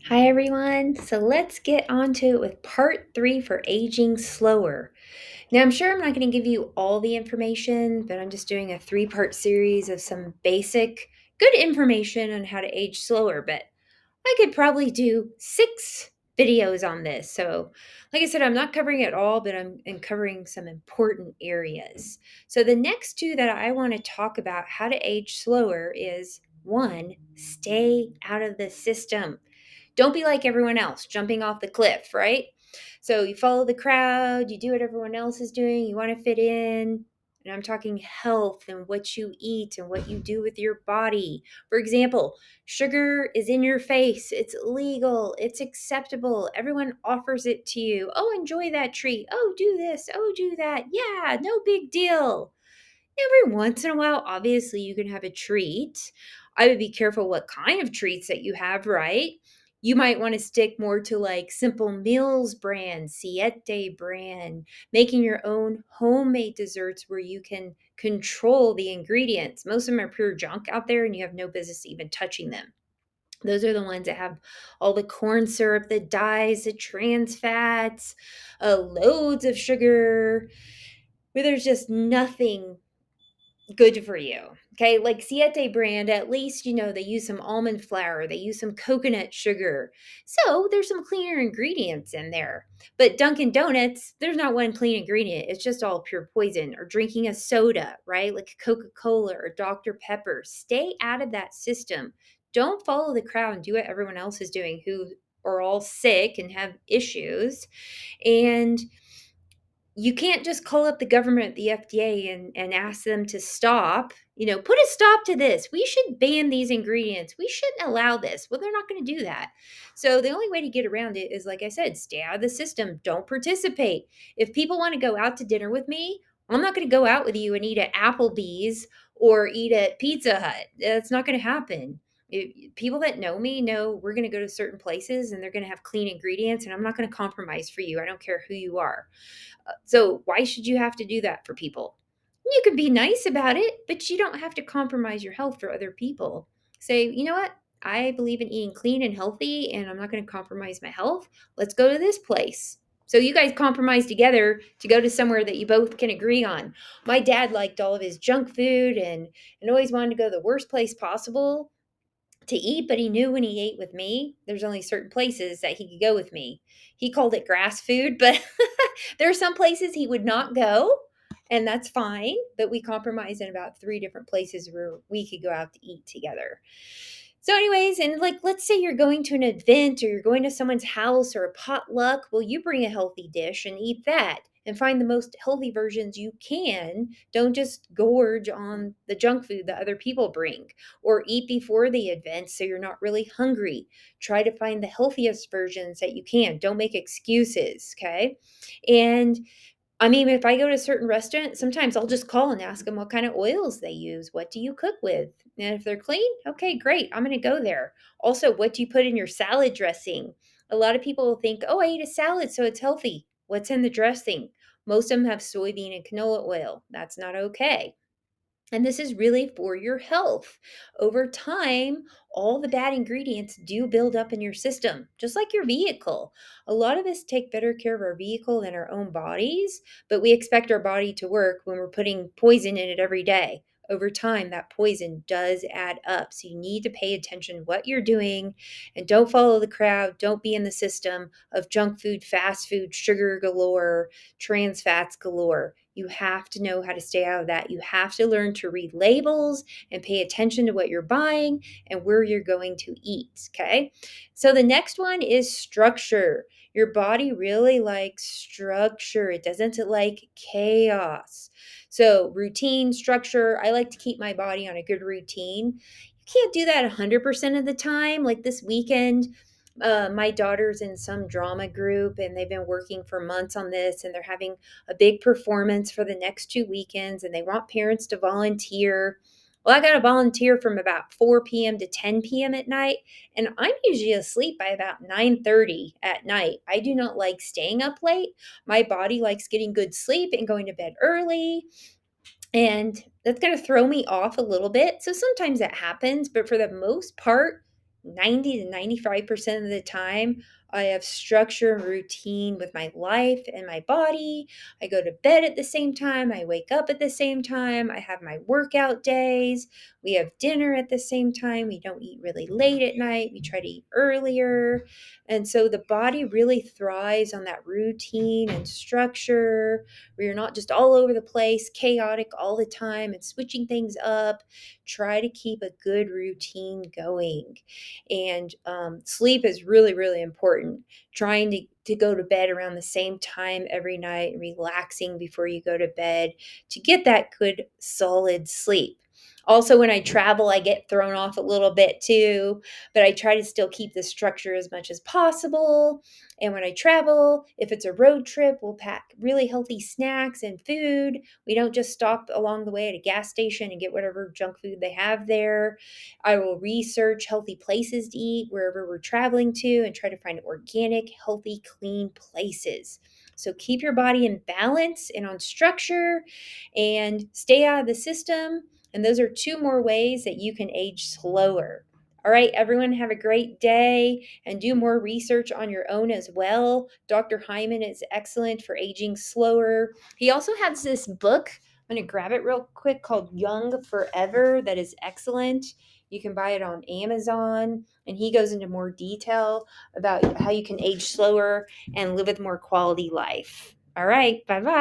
Hi, everyone. So let's get on to it with part three for aging slower. Now, I'm sure I'm not going to give you all the information, but I'm just doing a three-part series of some basic, good information on how to age slower. But I could probably do six videos on this. So, like I said, I'm not covering it all, but I'm covering some important areas. So, the next two that I want to talk about how to age slower is one, stay out of the system. Don't be like everyone else, jumping off the cliff, right? So you follow the crowd, you do what everyone else is doing, you want to fit in. And I'm talking health and what you eat and what you do with your body. For example, sugar is in your face. It's legal. It's acceptable. Everyone offers it to you. Oh, enjoy that treat. Oh, do this. Oh, do that. Yeah, no big deal. Every once in a while, obviously, you can have a treat. I would be careful what kind of treats that you have, right? You might want to stick more to like Simple Meals brand, Siete brand, making your own homemade desserts where you can control the ingredients. Most of them are pure junk out there and you have no business even touching them. Those are the ones that have all the corn syrup, the dyes, the trans fats, loads of sugar, where there's just nothing good for you. Okay, like Siete brand, at least they use some almond flour, they use some coconut sugar. So there's some cleaner ingredients in there. But Dunkin' Donuts, there's not one clean ingredient. It's just all pure poison. Or drinking a soda, right? Like Coca-Cola or Dr. Pepper. Stay out of that system. Don't follow the crowd and do what everyone else is doing who are all sick and have issues. And you can't just call up the government, the FDA, and ask them to stop, put a stop to this. We should ban these ingredients. We shouldn't allow this. Well, they're not going to do that. So the only way to get around it is, like I said, stay out of the system. Don't participate. If people want to go out to dinner with me, I'm not going to go out with you and eat at Applebee's or eat at Pizza Hut. That's not going to happen. People that know me know we're going to go to certain places and they're going to have clean ingredients, and I'm not going to compromise for you. I don't care who you are. So why should you have to do that for people? You can be nice about it, but you don't have to compromise your health for other people. Say, you know what? I believe in eating clean and healthy, and I'm not going to compromise my health. Let's go to this place. So you guys compromise together to go to somewhere that you both can agree on. My dad liked all of his junk food and always wanted to go to the worst place possible to eat, but he knew when he ate with me, there's only certain places that he could go with me. He called it grass food, but there are some places he would not go, and that's fine. But we compromised in about three different places where we could go out to eat together. So, anyways, and like, let's say you're going to an event or you're going to someone's house or a potluck. Well, you bring a healthy dish and eat that and find the most healthy versions you can. Don't just gorge on the junk food that other people bring or eat before the event so you're not really hungry. Try to find the healthiest versions that you can. Don't make excuses, okay? And I mean, if I go to a certain restaurant, sometimes I'll just call and ask them what kind of oils they use. What do you cook with? And if they're clean, okay, great. I'm going to go there. Also, what do you put in your salad dressing? A lot of people will think, oh, I eat a salad, so it's healthy. What's in the dressing? Most of them have soybean and canola oil. That's not okay. And this is really for your health. Over time, all the bad ingredients do build up in your system, just like your vehicle. A lot of us take better care of our vehicle than our own bodies, but we expect our body to work when we're putting poison in it every day. Over time, that poison does add up. So you need to pay attention to what you're doing and don't follow the crowd. Don't be in the system of junk food, fast food, sugar galore, trans fats galore. You have to know how to stay out of that. You have to learn to read labels and pay attention to what you're buying and where you're going to eat. Okay. So the next one is structure. Your body really likes structure, it doesn't like chaos. So, routine, structure, I like to keep my body on a good routine. You can't do that 100% of the time. Like this weekend, my daughter's in some drama group and they've been working for months on this, and they're having a big performance for the next 2 weekends, and they want parents to volunteer. Well, I got to volunteer from about 4 p.m. to 10 p.m. at night, and I'm usually asleep by about 9:30 at night. I do not like staying up late. My body likes getting good sleep and going to bed early, and that's going to throw me off a little bit. So sometimes that happens, but for the most part, 90 to 95% of the time, I have structure and routine with my life and my body. I go to bed at the same time. I wake up at the same time. I have my workout days. We have dinner at the same time. We don't eat really late at night. We try to eat earlier. And so the body really thrives on that routine and structure where you're not just all over the place, chaotic all the time and switching things up. Try to keep a good routine going. And sleep is really, really important. Trying to go to bed around the same time every night, relaxing before you go to bed to get that good, solid sleep. Also, when I travel, I get thrown off a little bit too, but I try to still keep the structure as much as possible. And when I travel, if it's a road trip, we'll pack really healthy snacks and food. We don't just stop along the way at a gas station and get whatever junk food they have there. I will research healthy places to eat wherever we're traveling to and try to find organic, healthy, clean places. So keep your body in balance and on structure and stay out of the system. And those are two more ways that you can age slower. All right, everyone, have a great day and do more research on your own as well. Dr. Hyman is excellent for aging slower. He also has this book. I'm going to grab it real quick called Young Forever that is excellent. You can buy it on Amazon, and he goes into more detail about how you can age slower and live with more quality life. All right, bye bye.